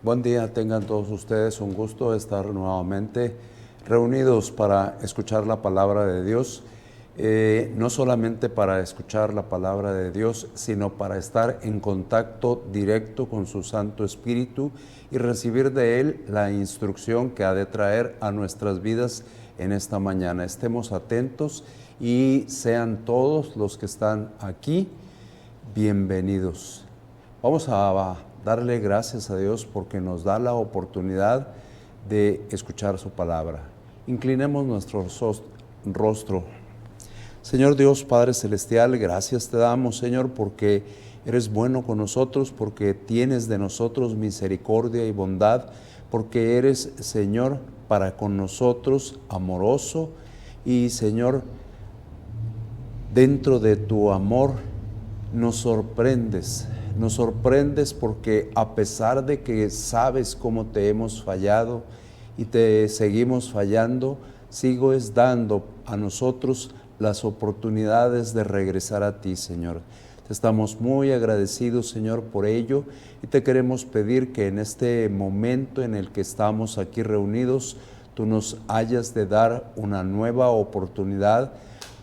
Buen día, tengan todos ustedes un gusto de estar nuevamente reunidos para escuchar la palabra de Dios. No solamente para escuchar la palabra de Dios, sino para estar en contacto directo con su Santo Espíritu y recibir de Él la instrucción que ha de traer a nuestras vidas en esta mañana. Estemos atentos y sean todos los que están aquí bienvenidos. Vamos a darle gracias a Dios porque nos da la oportunidad de escuchar su palabra. Inclinemos nuestro rostro. Señor Dios, Padre Celestial, gracias te damos, Señor, porque eres bueno con nosotros, porque tienes de nosotros misericordia y bondad, porque eres, Señor, para con nosotros amoroso y, Señor, dentro de tu amor nos sorprendes porque a pesar de que sabes cómo te hemos fallado y te seguimos fallando, sigues dando a nosotros las oportunidades de regresar a ti, Señor. Te estamos muy agradecidos, Señor, por ello, y te queremos pedir que en este momento en el que estamos aquí reunidos, tú nos hayas de dar una nueva oportunidad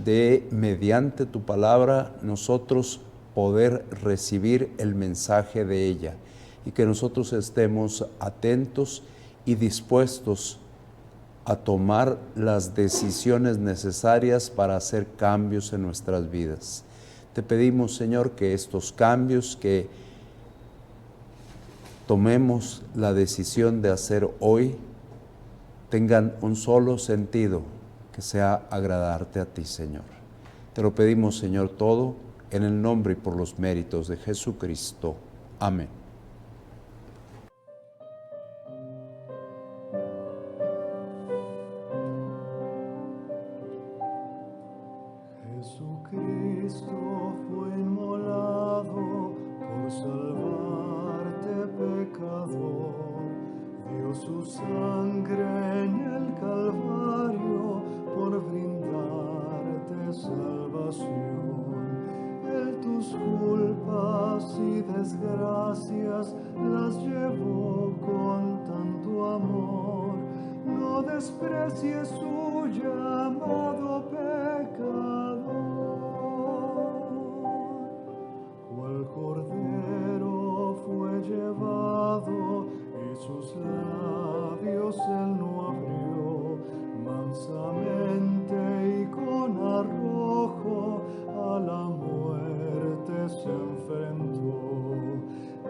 de, mediante tu palabra, nosotros poder recibir el mensaje de ella y que nosotros estemos atentos y dispuestos a tomar las decisiones necesarias para hacer cambios en nuestras vidas. Te pedimos, Señor, que estos cambios que tomemos la decisión de hacer hoy tengan un solo sentido, que sea agradarte a ti, Señor. Te lo pedimos, Señor, todo en el nombre y por los méritos de Jesucristo. Amén. Jesucristo fue inmolado por salvarte, pecador. Dio su sangre en el Calvario por brindarte salvación. Él tus culpas y desgracias las llevó con tanto amor. No desprecies su llamado pecador. Cual cordero fue llevado y sus labios él no abrió. Mansamente y con arrojo a la muerte se enfrentó.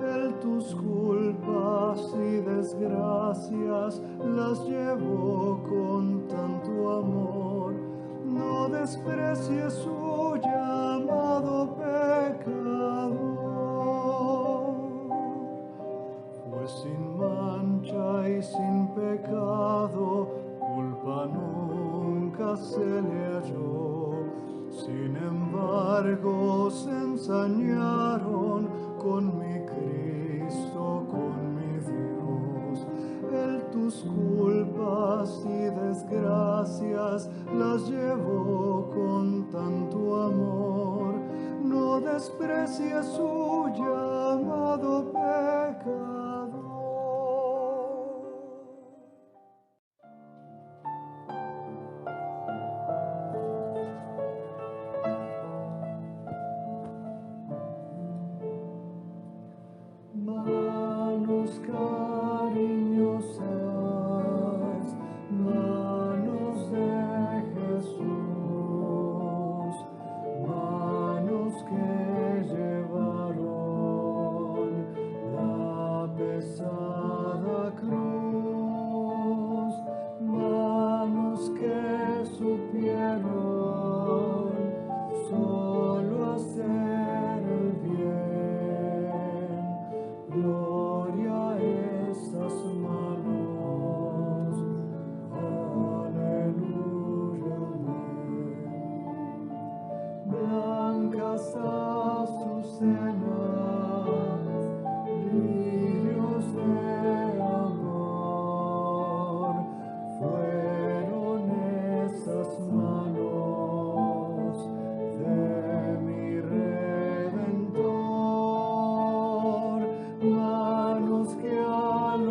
Él tus culpas y desgracias las llevó con tanto amor. No desprecies su llamado pecador. Fue sin mancha y sin pecado, culpa nunca se le halló. Sin embargo se ensañaron con mi Cristo, con mi Dios. Él tus culpas y desgracias las llevó con tanto amor. No desprecies su llamado pecador. Manos cariñosas, manos de Jesús, manos que llevaron la pesada cruz, manos que supieron solo hacer el bien. Gloria a esas manos, aleluya, amén. Blancas azucenas, lirios de amor, fueron esas manos de mi Redentor, manos que al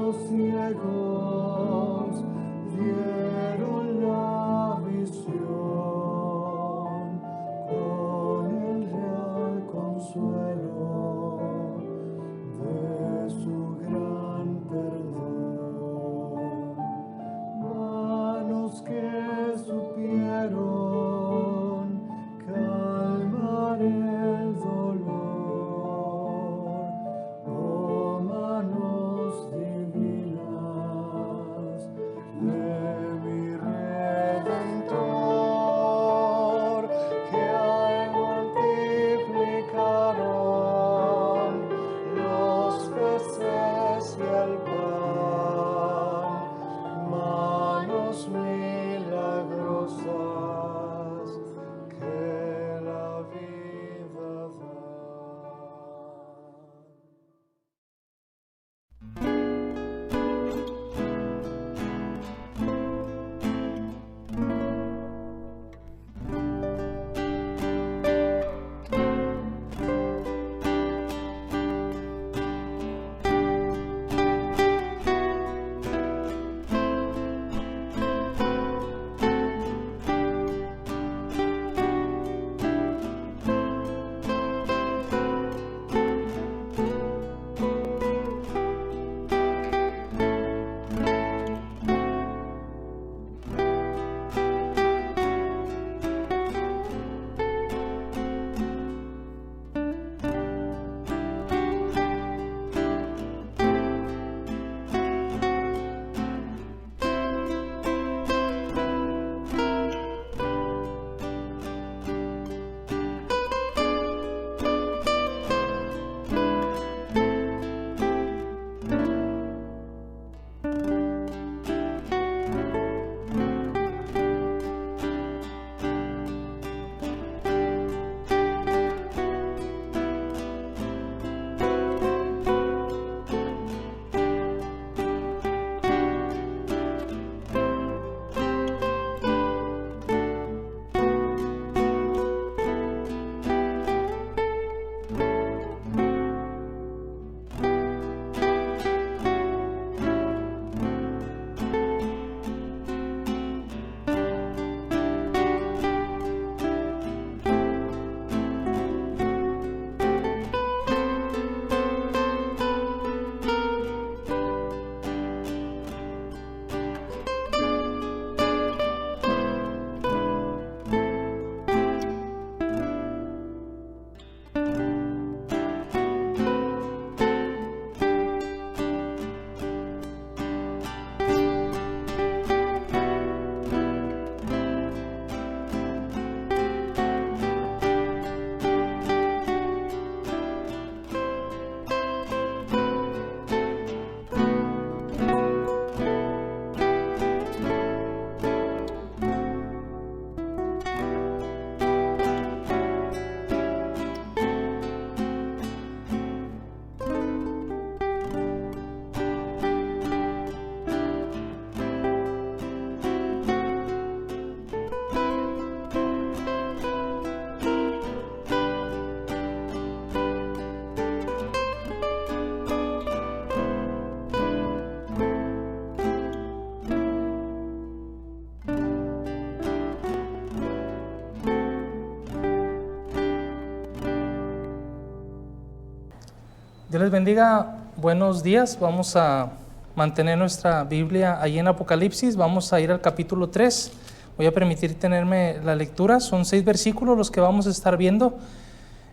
Dios les bendiga, buenos días. Vamos a mantener nuestra Biblia allí en Apocalipsis. Vamos a ir al capítulo 3. Voy a permitir tenerme la lectura. Son 6 versículos los que vamos a estar viendo.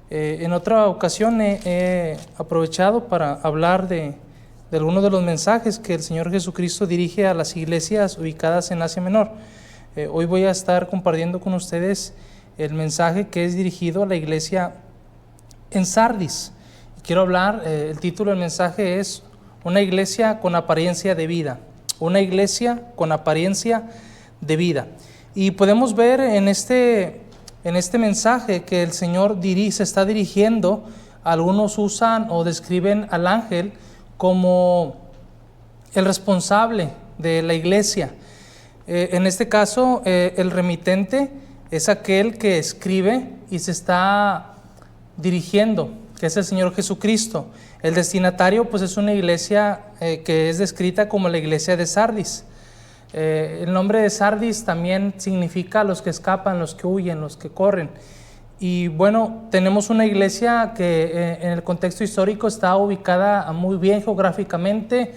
En otra ocasión he aprovechado para hablar de algunos de los mensajes que el Señor Jesucristo dirige a las iglesias ubicadas en Asia Menor. Hoy voy a estar compartiendo con ustedes el mensaje que es dirigido a la iglesia en Sardis. Quiero hablar, el título del mensaje es Una iglesia con apariencia de vida. Una iglesia con apariencia de vida. Y podemos ver en este mensaje que el Señor se está dirigiendo. Algunos usan o describen al ángel como el responsable de la iglesia. En este caso, el remitente es aquel que escribe y se está dirigiendo, que es el Señor Jesucristo. El destinatario pues es una iglesia que es descrita como la iglesia de Sardis. El nombre de Sardis también significa los que escapan, los que huyen, los que corren. Y bueno, tenemos una iglesia que en el contexto histórico está ubicada muy bien geográficamente.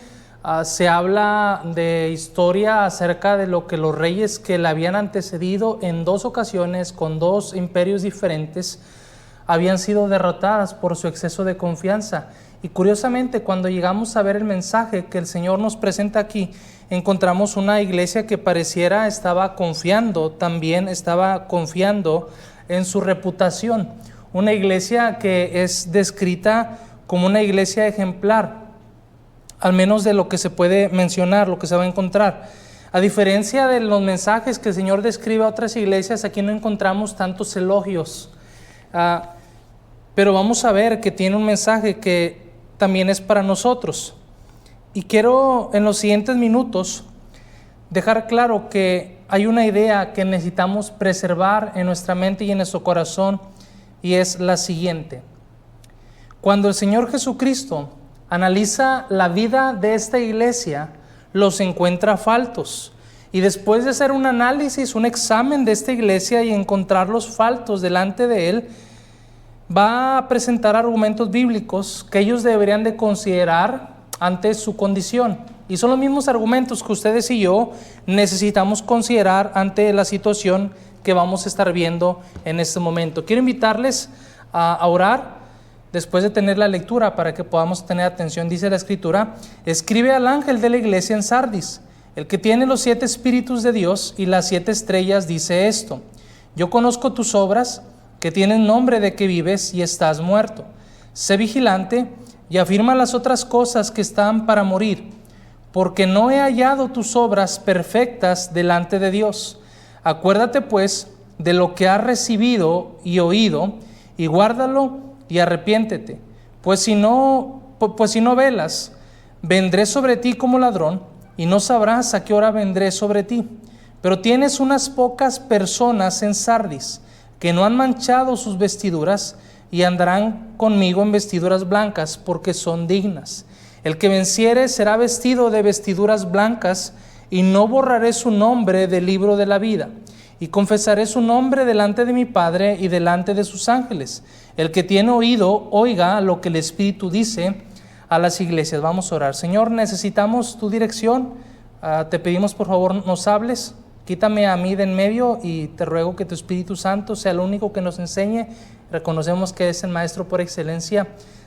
Se habla de historia acerca de lo que los reyes que la habían antecedido en 2 ocasiones con 2 imperios diferentes habían sido derrotadas por su exceso de confianza. Y curiosamente, cuando llegamos a ver el mensaje que el Señor nos presenta aquí, encontramos una iglesia que pareciera estaba confiando en su reputación. Una iglesia que es descrita como una iglesia ejemplar, al menos de lo que se puede mencionar, lo que se va a encontrar. A diferencia de los mensajes que el Señor describe a otras iglesias, aquí no encontramos tantos elogios. Pero vamos a ver que tiene un mensaje que también es para nosotros. Y quiero en los siguientes minutos dejar claro que hay una idea que necesitamos preservar en nuestra mente y en nuestro corazón, y es la siguiente. Cuando el Señor Jesucristo analiza la vida de esta iglesia, los encuentra faltos. Y después de hacer un análisis, un examen de esta iglesia y encontrar los faltos delante de Él, va a presentar argumentos bíblicos que ellos deberían de considerar ante su condición. Y son los mismos argumentos que ustedes y yo necesitamos considerar ante la situación que vamos a estar viendo en este momento. Quiero invitarles a orar después de tener la lectura para que podamos tener atención. Dice la Escritura: escribe al ángel de la iglesia en Sardis, el que tiene los 7 espíritus de Dios y las 7 estrellas, dice esto: yo conozco tus obras, que tienen nombre de que vives y estás muerto. Sé vigilante y afirma las otras cosas que están para morir, porque no he hallado tus obras perfectas delante de Dios. Acuérdate pues de lo que has recibido y oído, y guárdalo y arrepiéntete. Pues si no velas, vendré sobre ti como ladrón, y no sabrás a qué hora vendré sobre ti. Pero tienes unas pocas personas en Sardis que no han manchado sus vestiduras y andarán conmigo en vestiduras blancas, porque son dignas. El que venciere será vestido de vestiduras blancas, y no borraré su nombre del libro de la vida, y confesaré su nombre delante de mi Padre y delante de sus ángeles. El que tiene oído, oiga lo que el Espíritu dice a las iglesias. Vamos a orar. Señor, necesitamos tu dirección. Te pedimos por favor nos hables. Quítame a mí de en medio y te ruego que tu Espíritu Santo sea el único que nos enseñe. Reconocemos que es el Maestro por excelencia.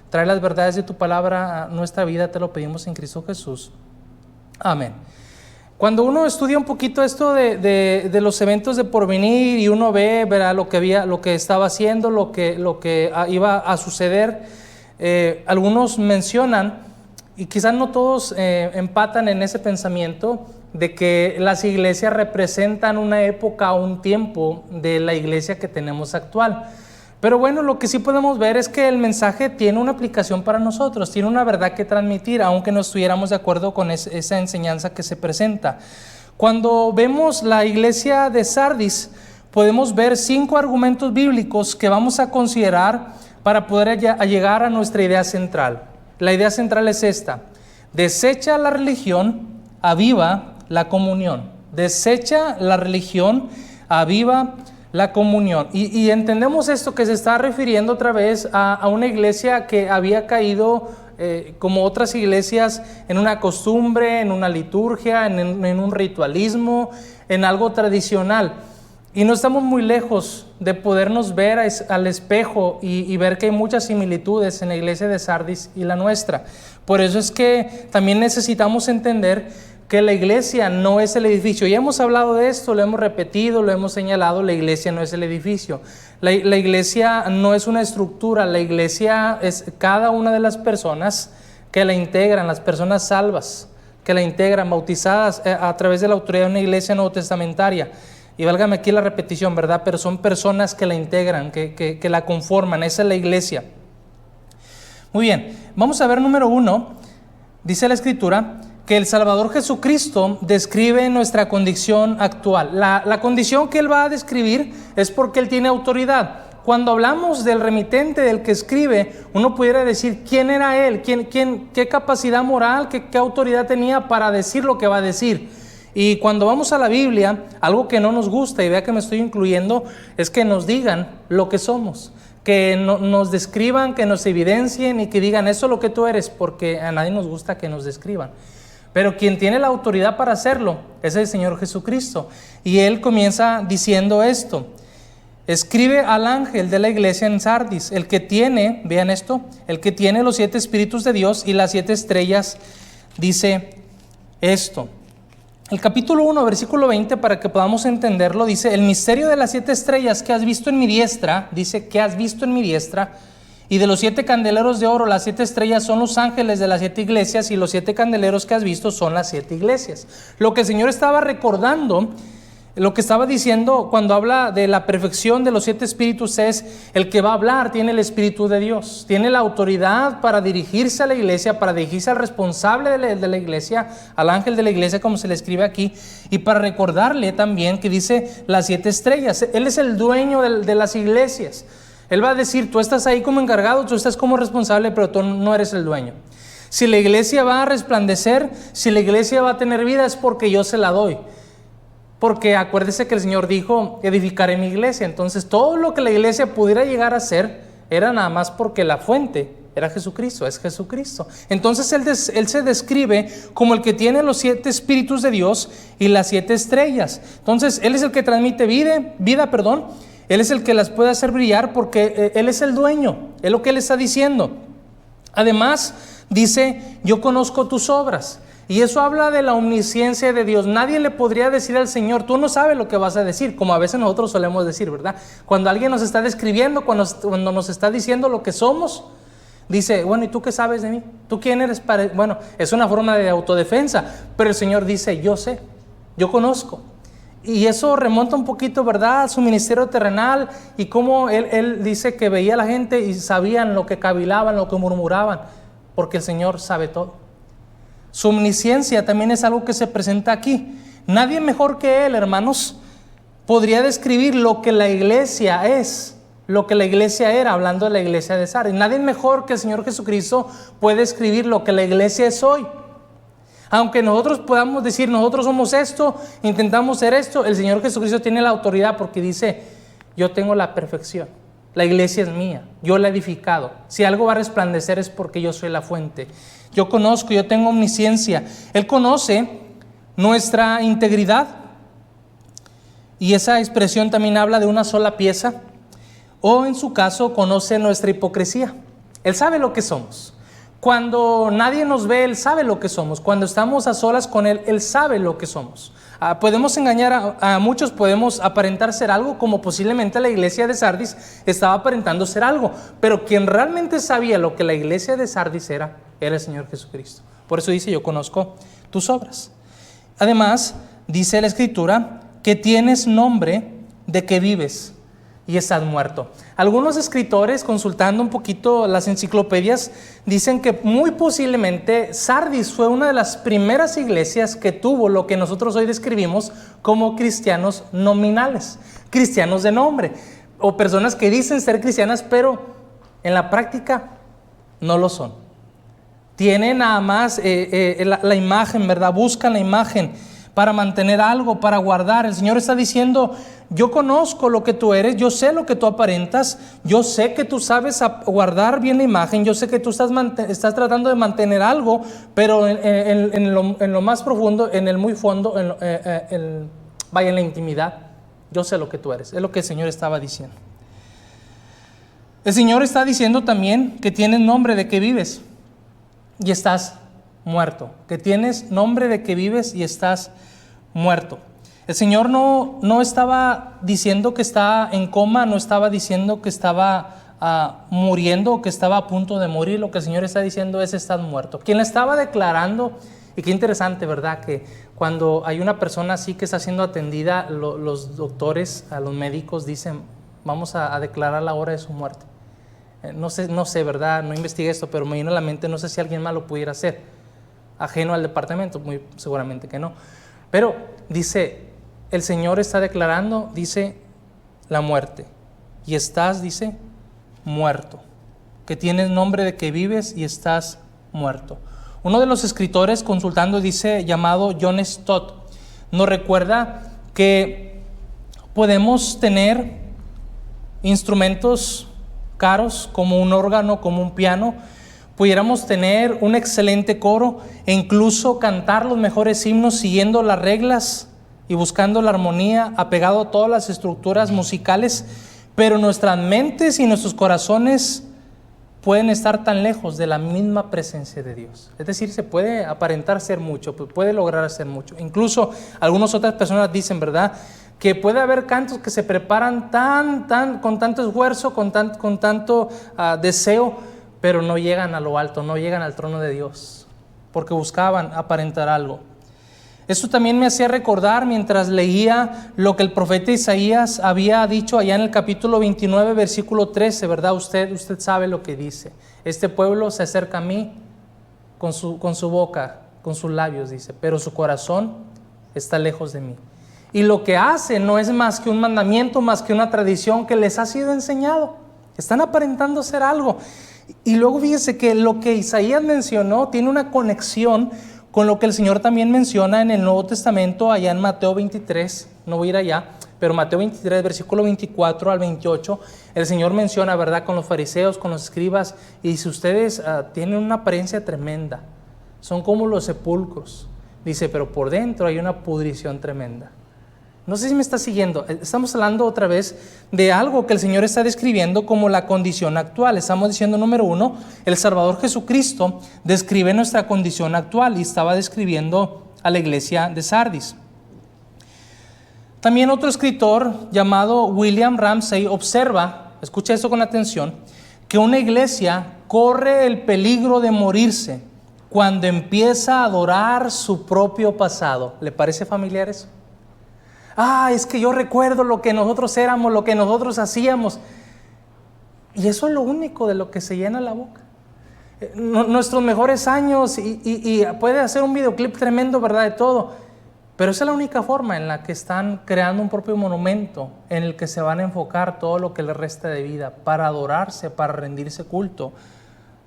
Trae las verdades de tu palabra a nuestra vida, te lo pedimos en Cristo Jesús. Amén. Cuando uno estudia un poquito esto de los eventos de porvenir y uno verá lo que estaba haciendo, lo que iba a suceder, algunos mencionan, y quizás no todos empatan en ese pensamiento, de que las iglesias representan una época o un tiempo de la iglesia que tenemos actual. Pero bueno, lo que sí podemos ver es que el mensaje tiene una aplicación para nosotros, tiene una verdad que transmitir, aunque no estuviéramos de acuerdo con esa enseñanza que se presenta. Cuando vemos la iglesia de Sardis, podemos ver 5 argumentos bíblicos que vamos a considerar para poder llegar a nuestra idea central. La idea central es esta: desecha la religión, aviva la comunión. Desecha la religión, aviva la comunión. Y entendemos esto, que se está refiriendo otra vez a una iglesia que había caído, como otras iglesias, en una costumbre, en una liturgia, en un ritualismo, en algo tradicional. Y no estamos muy lejos de podernos ver al espejo y ver que hay muchas similitudes en la iglesia de Sardis y la nuestra. Por eso es que también necesitamos entender que la iglesia no es el edificio. Ya hemos hablado de esto, lo hemos repetido, lo hemos señalado. La iglesia no es el edificio. La iglesia no es una estructura. La iglesia es cada una de las personas que la integran, las personas salvas que la integran, bautizadas a través de la autoridad de una iglesia neotestamentaria. Y válgame aquí la repetición, ¿verdad? Pero son personas que la integran, que la conforman. Esa es la iglesia. Muy bien, vamos a ver número 1. Dice la Escritura que el Salvador Jesucristo describe nuestra condición actual. La condición que Él va a describir es porque Él tiene autoridad. Cuando hablamos del remitente, del que escribe, uno pudiera decir quién era Él, qué capacidad moral, qué autoridad tenía para decir lo que va a decir. Y cuando vamos a la Biblia, algo que no nos gusta, y vea que me estoy incluyendo, es que nos digan lo que somos, que nos describan, que nos evidencien y que digan eso es lo que tú eres, porque a nadie nos gusta que nos describan. Pero quien tiene la autoridad para hacerlo es el Señor Jesucristo. Y Él comienza diciendo esto: escribe al ángel de la iglesia en Sardis, el que tiene, vean esto, el que tiene los 7 espíritus de Dios y las 7 estrellas, dice esto. El capítulo 1, versículo 20, para que podamos entenderlo, dice: el misterio de las 7 estrellas que has visto en mi diestra, dice que has visto en mi diestra, y de los 7 candeleros de oro, las 7 estrellas son los ángeles de las 7 iglesias, y los 7 candeleros que has visto son las 7 iglesias. Lo que el Señor estaba recordando, lo que estaba diciendo cuando habla de la perfección de los 7 espíritus, es el que va a hablar, tiene el Espíritu de Dios, tiene la autoridad para dirigirse a la iglesia, para dirigirse al responsable de la iglesia, al ángel de la iglesia, como se le escribe aquí, y para recordarle también que dice las 7 estrellas. Él es el dueño de las iglesias. Él va a decir: tú estás ahí como encargado, tú estás como responsable, pero tú no eres el dueño. Si la iglesia va a resplandecer, si la iglesia va a tener vida, es porque yo se la doy. Porque acuérdese que el Señor dijo: edificaré mi iglesia. Entonces todo lo que la iglesia pudiera llegar a ser era nada más porque la fuente era Jesucristo, es Jesucristo. Entonces Él se describe como el que tiene los 7 espíritus de Dios y las 7 estrellas. Entonces Él es el que transmite vida. Él es el que las puede hacer brillar, porque Él es el dueño. Es lo que Él está diciendo. Además dice: yo conozco tus obras. Y eso habla de la omnisciencia de Dios. Nadie le podría decir al Señor: tú no sabes lo que vas a decir, como a veces nosotros solemos decir, ¿verdad? Cuando alguien nos está describiendo, cuando nos está diciendo lo que somos, dice: bueno, ¿y tú qué sabes de mí? ¿Tú quién eres para...? Bueno, es una forma de autodefensa, pero el Señor dice: yo sé, yo conozco. Y eso remonta un poquito, ¿verdad?, a su ministerio terrenal, y cómo él dice que veía a la gente y sabían lo que cavilaban, lo que murmuraban, porque el Señor sabe todo. Su omnisciencia también es algo que se presenta aquí. Nadie mejor que Él, hermanos, podría describir lo que la iglesia es, lo que la iglesia era, hablando de la iglesia de Sardis. Nadie mejor que el Señor Jesucristo puede describir lo que la iglesia es hoy. Aunque nosotros podamos decir: nosotros somos esto, intentamos ser esto, el Señor Jesucristo tiene la autoridad, porque dice: yo tengo la perfección. La iglesia es mía, yo la he edificado. Si algo va a resplandecer es porque yo soy la fuente. Yo conozco, yo tengo omnisciencia. Él conoce nuestra integridad. Y esa expresión también habla de una sola pieza. O en su caso, conoce nuestra hipocresía. Él sabe lo que somos. Cuando nadie nos ve, Él sabe lo que somos. Cuando estamos a solas con Él, Él sabe lo que somos. Podemos engañar a muchos, podemos aparentar ser algo, como posiblemente la iglesia de Sardis estaba aparentando ser algo. Pero quien realmente sabía lo que la iglesia de Sardis era el Señor Jesucristo. Por eso dice: yo conozco tus obras. Además, dice la Escritura que tienes nombre de que vives y estás muerto. Algunos escritores, consultando un poquito las enciclopedias, dicen que muy posiblemente Sardis fue una de las primeras iglesias que tuvo lo que nosotros hoy describimos como cristianos nominales, cristianos de nombre, o personas que dicen ser cristianas, pero en la práctica no lo son. Tienen nada más la imagen, ¿verdad? Buscan la imagen, para mantener algo, para guardar. El Señor está diciendo, yo conozco lo que tú eres, yo sé lo que tú aparentas, yo sé que tú sabes guardar bien la imagen, yo sé que tú estás tratando de mantener algo, pero en lo más profundo, en el muy fondo, vaya, en la intimidad, yo sé lo que tú eres. Es lo que el Señor estaba diciendo. El Señor está diciendo también que tienes nombre de que vives y estás muerto, que tienes nombre de que vives y estás muerto. El Señor no estaba diciendo que está en coma, no estaba diciendo que estaba muriendo o que estaba a punto de morir. Lo que el Señor está diciendo es estás muerto. Quien le estaba declarando, y qué interesante, ¿verdad? Que cuando hay una persona así que está siendo atendida, los doctores, a los médicos dicen, vamos a declarar la hora de su muerte. No sé, ¿verdad? No investigué esto, pero me vino a la mente, no sé si alguien más lo pudiera hacer, ajeno al departamento, muy seguramente que no. Pero dice, el Señor está declarando, dice, la muerte. Y estás, dice, muerto. Que tienes nombre de que vives y estás muerto. Uno de los escritores, consultando, dice, llamado John Stott, nos recuerda que podemos tener instrumentos caros como un órgano, como un piano, pudiéramos tener un excelente coro e incluso cantar los mejores himnos siguiendo las reglas y buscando la armonía, apegado a todas las estructuras musicales, pero nuestras mentes y nuestros corazones pueden estar tan lejos de la misma presencia de Dios. Es decir, se puede aparentar ser mucho, puede lograr ser mucho. Incluso algunas otras personas dicen, ¿verdad?, que puede haber cantos que se preparan con tanto esfuerzo, con tanto deseo, pero no llegan a lo alto, no llegan al trono de Dios, porque buscaban aparentar algo. Esto también me hacía recordar mientras leía lo que el profeta Isaías había dicho allá en el capítulo 29, versículo 13, ¿verdad? Usted sabe lo que dice. Este pueblo se acerca a mí con su boca, con sus labios, dice, pero su corazón está lejos de mí. Y lo que hace no es más que un mandamiento, más que una tradición que les ha sido enseñado. Están aparentando ser algo. Y luego fíjese que lo que Isaías mencionó tiene una conexión con lo que el Señor también menciona en el Nuevo Testamento, allá en Mateo 23, no voy a ir allá, pero Mateo 23, versículo 24 al 28, el Señor menciona, ¿verdad?, con los fariseos, con los escribas, y dice, ustedes tienen una apariencia tremenda, son como los sepulcros, dice, pero por dentro hay una pudrición tremenda. No sé si me está siguiendo. Estamos hablando otra vez de algo que el Señor está describiendo como la condición actual. Estamos diciendo, número uno, el Salvador Jesucristo describe nuestra condición actual y estaba describiendo a la iglesia de Sardis. También otro escritor llamado William Ramsey observa, escucha esto con atención, que una iglesia corre el peligro de morirse cuando empieza a adorar su propio pasado. ¿Le parece familiar eso? Es que yo recuerdo lo que nosotros éramos, lo que nosotros hacíamos. Y eso es lo único de lo que se llena la boca. Nuestros mejores años y puede hacer un videoclip tremendo, ¿verdad?, de todo. Pero esa es la única forma en la que están creando un propio monumento en el que se van a enfocar todo lo que les resta de vida para adorarse, para rendirse culto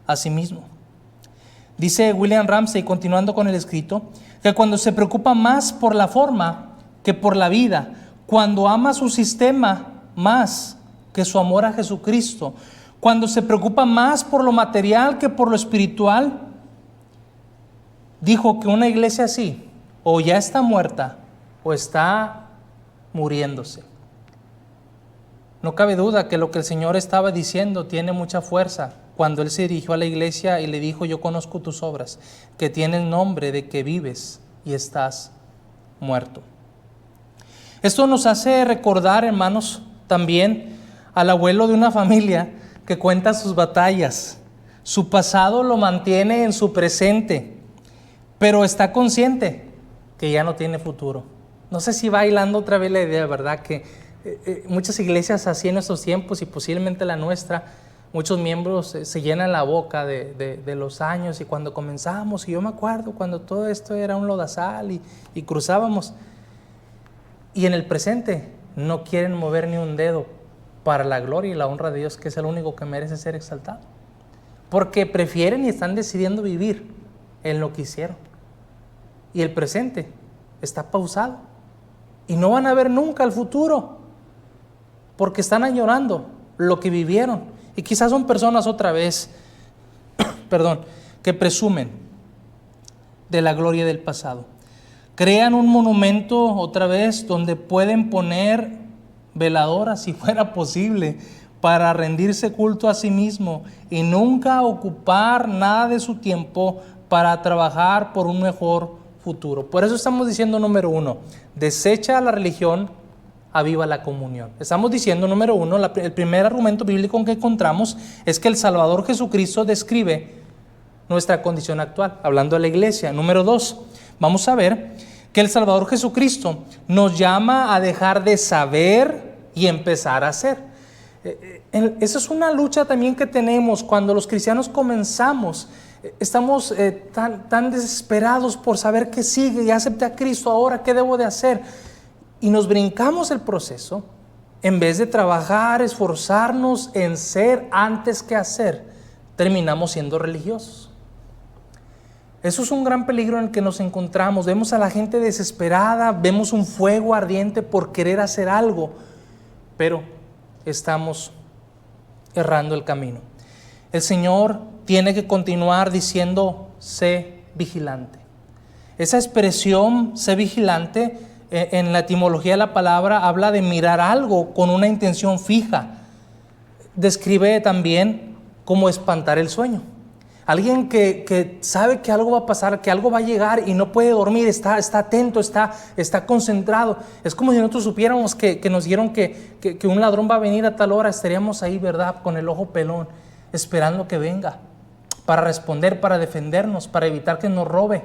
a sí mismo. Dice William Ramsey, continuando con el escrito, que cuando se preocupa más por la forma que por la vida, cuando ama su sistema más que su amor a Jesucristo, cuando se preocupa más por lo material que por lo espiritual, dijo que una iglesia así o ya está muerta o está muriéndose. No cabe duda que lo que el Señor estaba diciendo tiene mucha fuerza cuando Él se dirigió a la iglesia y le dijo, yo conozco tus obras, que tienes nombre de que vives y estás muerto. Esto nos hace recordar, hermanos, también al abuelo de una familia que cuenta sus batallas. Su pasado lo mantiene en su presente, pero está consciente que ya no tiene futuro. No sé si va hilando otra vez la idea, ¿verdad? Que muchas iglesias así en estos tiempos y posiblemente la nuestra, muchos miembros se llenan la boca de los años y cuando comenzamos, y yo me acuerdo cuando todo esto era un lodazal y cruzábamos. Y en el presente no quieren mover ni un dedo para la gloria y la honra de Dios, que es el único que merece ser exaltado. Porque prefieren y están decidiendo vivir en lo que hicieron. Y el presente está pausado. Y no van a ver nunca el futuro, porque están añorando lo que vivieron. Y quizás son personas otra vez, que presumen de la gloria del pasado. Crean un monumento otra vez donde pueden poner veladoras, si fuera posible, para rendirse culto a sí mismo y nunca ocupar nada de su tiempo para trabajar por un mejor futuro. Por eso estamos diciendo, número 1, desecha la religión, aviva la comunión. Estamos diciendo, número 1, el primer argumento bíblico que encontramos es que el Salvador Jesucristo describe nuestra condición actual, hablando de la iglesia. Número 2, vamos a ver que el Salvador Jesucristo nos llama a dejar de saber y empezar a hacer. Esa es una lucha también que tenemos cuando los cristianos comenzamos. Estamos tan desesperados por saber qué sigue. Ya acepté a Cristo, ahora qué debo de hacer. Y nos brincamos el proceso en vez de trabajar, esforzarnos en ser antes que hacer. Terminamos siendo religiosos. Eso es un gran peligro en el que nos encontramos. Vemos a la gente desesperada, vemos un fuego ardiente por querer hacer algo, pero estamos errando el camino. El Señor tiene que continuar diciendo, sé vigilante. Esa expresión, sé vigilante, en la etimología de la palabra habla de mirar algo con una intención fija. Describe también cómo espantar el sueño. Alguien que sabe que algo va a pasar, que algo va a llegar y no puede dormir, está atento, está concentrado. Es como si nosotros supiéramos que nos dijeron que un ladrón va a venir a tal hora, estaríamos ahí, ¿verdad?, con el ojo pelón, esperando que venga, para responder, para defendernos, para evitar que nos robe.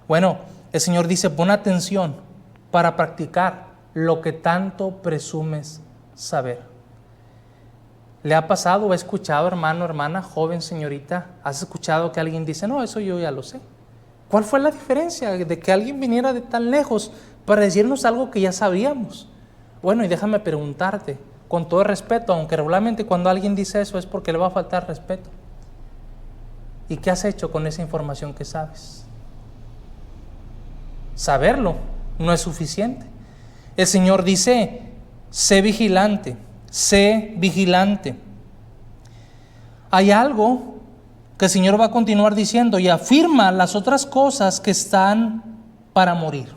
Bueno, el Señor dice, pon atención para practicar lo que tanto presumes saber. ¿Le ha pasado o ha escuchado, hermano, hermana, joven, señorita? ¿Has escuchado que alguien dice, no, eso yo ya lo sé? ¿Cuál fue la diferencia de que alguien viniera de tan lejos para decirnos algo que ya sabíamos? Bueno, y déjame preguntarte, con todo respeto, aunque regularmente cuando alguien dice eso es porque le va a faltar respeto. ¿Y qué has hecho con esa información que sabes? Saberlo no es suficiente. El Señor dice, sé vigilante. Sé vigilante. Hay algo que el Señor va a continuar diciendo y afirma las otras cosas que están para morir.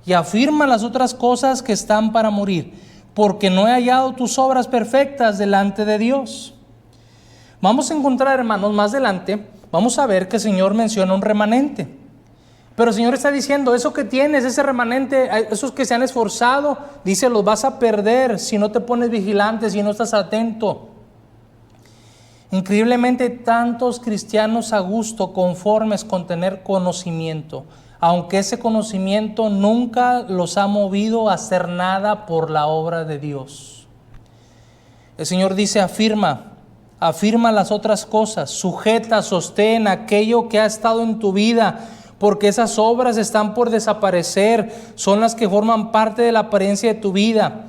Y afirma las otras cosas que están para morir, porque no he hallado tus obras perfectas delante de Dios. Vamos a encontrar, hermanos, más adelante, vamos a ver que el Señor menciona un remanente. Pero el Señor está diciendo, eso que tienes, ese remanente, esos que se han esforzado, dice, los vas a perder si no te pones vigilante, si no estás atento. Increíblemente, tantos cristianos a gusto, conformes con tener conocimiento, aunque ese conocimiento nunca los ha movido a hacer nada por la obra de Dios. El Señor dice, afirma las otras cosas, sujeta, sostén aquello que ha estado en tu vida, porque esas obras están por desaparecer, son las que forman parte de la apariencia de tu vida.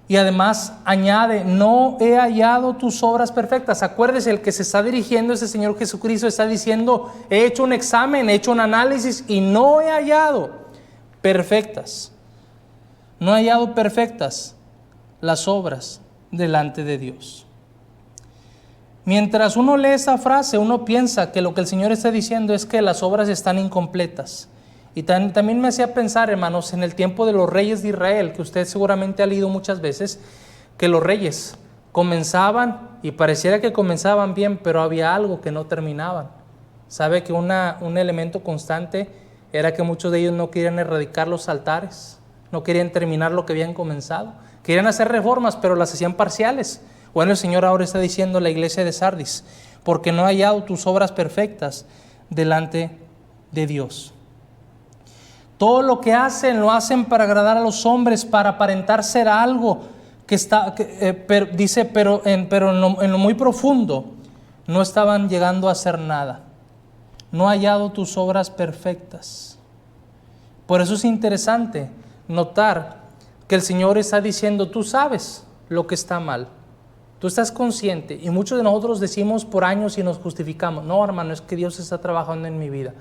Y además añade, no he hallado tus obras perfectas. Acuérdese, el que se está dirigiendo ese Señor Jesucristo está diciendo, he hecho un examen, he hecho un análisis y no he hallado perfectas. No he hallado perfectas las obras delante de Dios. Mientras uno lee esa frase, uno piensa que lo que el Señor está diciendo es que las obras están incompletas. Y también me hacía pensar, hermanos, en el tiempo de los reyes de Israel, que usted seguramente ha leído muchas veces, que los reyes comenzaban y pareciera que comenzaban bien, pero había algo que no terminaban. ¿Sabe que un elemento constante era que muchos de ellos no querían erradicar los altares, no querían terminar lo que habían comenzado? Querían hacer reformas, pero las hacían parciales. Bueno, el Señor ahora está diciendo a la iglesia de Sardis, porque no he hallado tus obras perfectas delante de Dios. Todo lo que hacen, lo hacen para agradar a los hombres, para aparentar ser algo pero en lo muy profundo no estaban llegando a hacer nada. No he hallado tus obras perfectas. Por eso es interesante notar que el Señor está diciendo, tú sabes lo que está mal. Tú estás consciente, y muchos de nosotros decimos por años y nos justificamos, no, hermano, es que Dios está trabajando en mi vida.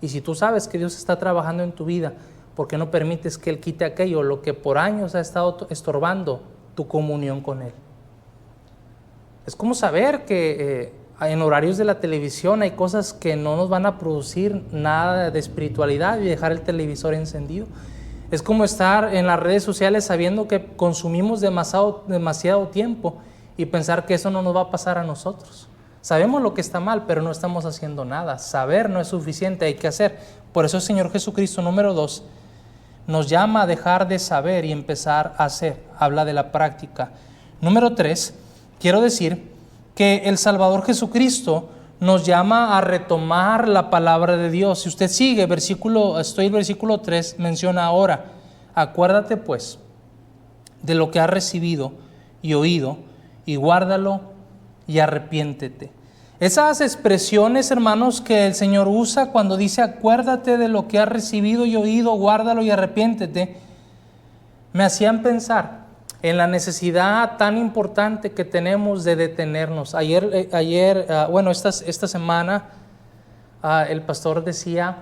Y si tú sabes que Dios está trabajando en tu vida, ¿Por qué no permites que Él quite aquello, lo que por años ha estado estorbando tu comunión con Él? Es como saber que en horarios de la televisión hay cosas que no nos van a producir nada de espiritualidad y dejar el televisor encendido. Es como estar en las redes sociales sabiendo que consumimos demasiado tiempo y pensar que eso no nos va a pasar a nosotros. Sabemos lo que está mal, pero no estamos haciendo nada. Saber no es suficiente, hay que hacer. Por eso el Señor Jesucristo, número 2, nos llama a dejar de saber y empezar a hacer. Habla de la práctica. Número 3, quiero decir que el Salvador Jesucristo nos llama a retomar la palabra de Dios. Si usted sigue, el versículo 3 menciona ahora, acuérdate pues de lo que has recibido y oído, y guárdalo y arrepiéntete. Esas expresiones, hermanos, que el Señor usa cuando dice acuérdate de lo que has recibido y oído, guárdalo y arrepiéntete, me hacían pensar en la necesidad tan importante que tenemos de detenernos. Esta semana el pastor decía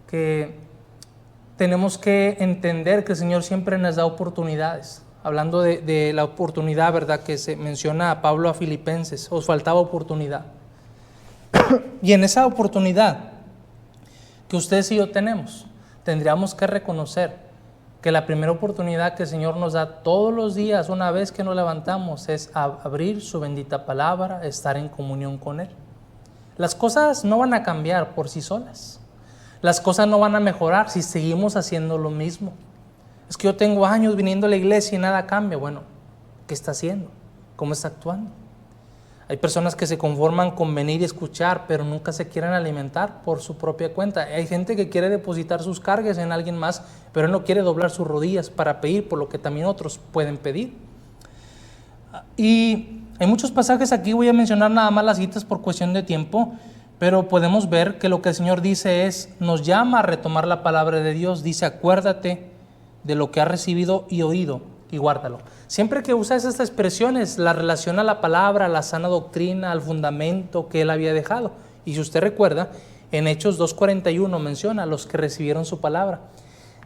que tenemos que entender que el Señor siempre nos da oportunidades. Hablando de la oportunidad, ¿verdad?, que se menciona a Pablo a Filipenses, os faltaba oportunidad. Y en esa oportunidad que ustedes y yo tenemos, tendríamos que reconocer que la primera oportunidad que el Señor nos da todos los días, una vez que nos levantamos, es abrir su bendita palabra, estar en comunión con Él. Las cosas no van a cambiar por sí solas. Las cosas no van a mejorar si seguimos haciendo lo mismo. Es que yo tengo años viniendo a la iglesia y nada cambia. Bueno, ¿qué está haciendo? ¿Cómo está actuando? Hay personas que se conforman con venir y escuchar, pero nunca se quieren alimentar por su propia cuenta. Hay gente que quiere depositar sus cargas en alguien más, pero él no quiere doblar sus rodillas para pedir por lo que también otros pueden pedir. Y hay muchos pasajes aquí, voy a mencionar nada más las citas por cuestión de tiempo, pero podemos ver que lo que el Señor dice nos llama a retomar la palabra de Dios. Dice, acuérdate de lo que has recibido y oído y guárdalo. Siempre que usas estas expresiones, la relaciona a la palabra, a la sana doctrina, al fundamento que Él había dejado. Y si usted recuerda, en Hechos 2:41 menciona a los que recibieron su palabra.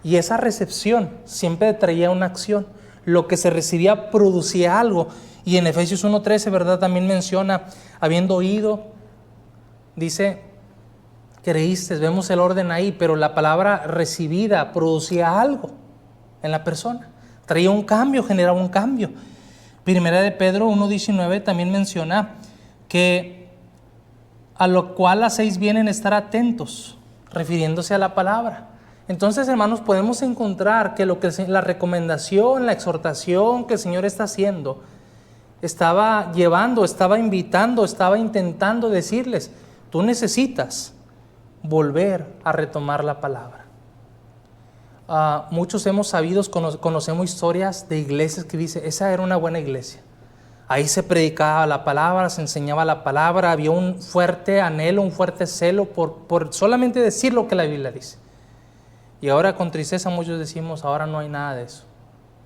Y esa recepción siempre traía una acción. Lo que se recibía producía algo. Y en Efesios 1:13, ¿verdad?, también menciona, habiendo oído, dice, creíste, vemos el orden ahí, pero la palabra recibida producía algo en la persona. Traía un cambio, generaba un cambio. Primera de Pedro 1:19 también menciona que a lo cual hacéis bien en estar atentos, refiriéndose a la palabra. Entonces, hermanos, podemos encontrar que la recomendación, la exhortación que el Señor está haciendo, estaba llevando, estaba invitando, estaba intentando decirles, tú necesitas volver a retomar la palabra. Muchos hemos sabido, conocemos historias de iglesias que dicen, esa era una buena iglesia. Ahí se predicaba la palabra, se enseñaba la palabra, había un fuerte anhelo, un fuerte celo por solamente decir lo que la Biblia dice. Y ahora con tristeza muchos decimos, ahora no hay nada de eso.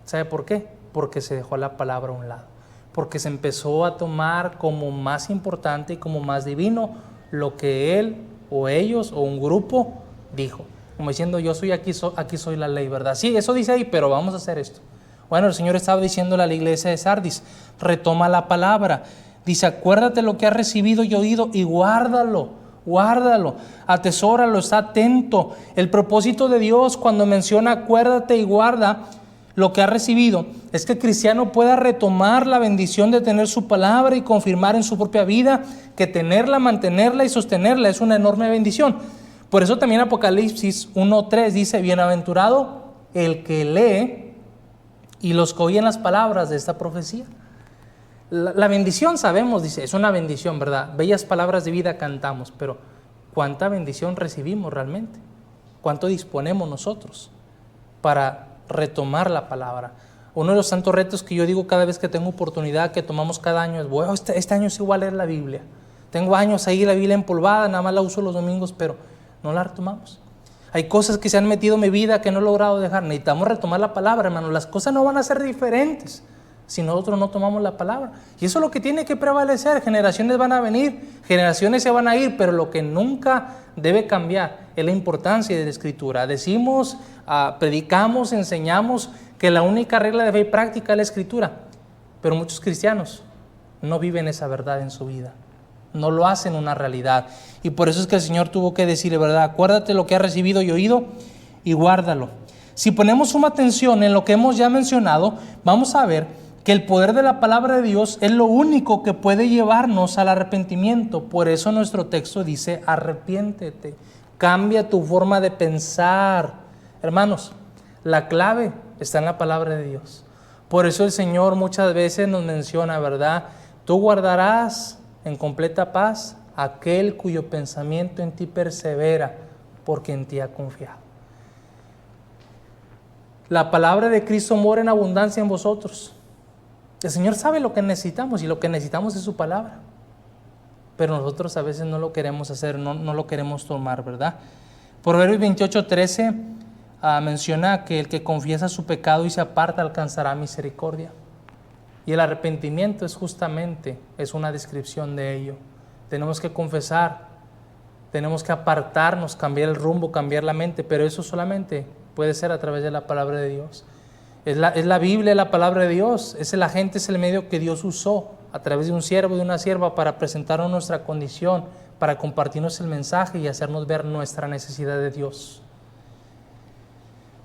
¿Sabe por qué? Porque se dejó la palabra a un lado. Porque se empezó a tomar como más importante y como más divino lo que él o ellos o un grupo dijo. Como diciendo, yo soy aquí soy la ley, ¿verdad? Sí, eso dice ahí, pero vamos a hacer esto. Bueno, el Señor estaba diciéndole a la iglesia de Sardis, retoma la palabra. Dice, acuérdate lo que has recibido y oído y guárdalo, atesóralo, está atento. El propósito de Dios cuando menciona acuérdate y guarda lo que ha recibido es que el cristiano pueda retomar la bendición de tener su palabra y confirmar en su propia vida que tenerla, mantenerla y sostenerla es una enorme bendición. Por eso también Apocalipsis 1:3 dice, bienaventurado el que lee y los que oyen las palabras de esta profecía. La bendición, sabemos, dice, es una bendición, ¿verdad? Bellas palabras de vida cantamos, pero ¿cuánta bendición recibimos realmente? ¿Cuánto disponemos nosotros para retomar la palabra? Uno de los santos retos que yo digo cada vez que tengo oportunidad, que tomamos cada año, es, bueno, este año sí voy a leer la Biblia. Tengo años ahí la Biblia empolvada, nada más la uso los domingos, pero no la retomamos. Hay cosas que se han metido en mi vida que no he logrado dejar. Necesitamos retomar la palabra, hermano. Las cosas no van a ser diferentes si nosotros no tomamos la palabra. Y eso es lo que tiene que prevalecer. Generaciones van a venir, generaciones se van a ir, pero lo que nunca debe cambiar es la importancia de la Escritura. Decimos, predicamos, enseñamos que la única regla de fe y práctica es la Escritura, pero muchos cristianos no viven esa verdad en su vida, no lo hacen una realidad. Y por eso es que el Señor tuvo que decirle, ¿verdad? Acuérdate lo que has recibido y oído y guárdalo. Si ponemos suma atención en lo que hemos ya mencionado, vamos a ver que el poder de la palabra de Dios es lo único que puede llevarnos al arrepentimiento. Por eso nuestro texto dice, arrepiéntete, cambia tu forma de pensar. Hermanos, la clave está en la palabra de Dios. Por eso el Señor muchas veces nos menciona, ¿verdad? Tú guardarás en completa paz aquel cuyo pensamiento en ti persevera, porque en ti ha confiado. La palabra de Cristo mora en abundancia en vosotros. El Señor sabe lo que necesitamos y lo que necesitamos es su palabra. Pero nosotros a veces no lo queremos hacer, no lo queremos tomar, ¿verdad? Proverbios 28:13 menciona que el que confiesa su pecado y se aparta alcanzará misericordia. Y el arrepentimiento es justamente, es una descripción de ello. Tenemos que confesar, tenemos que apartarnos, cambiar el rumbo, cambiar la mente, pero eso solamente puede ser a través de la palabra de Dios. Es la Biblia, la palabra de Dios, es el agente, es el medio que Dios usó a través de un siervo y de una sierva para presentarnos nuestra condición, para compartirnos el mensaje y hacernos ver nuestra necesidad de Dios.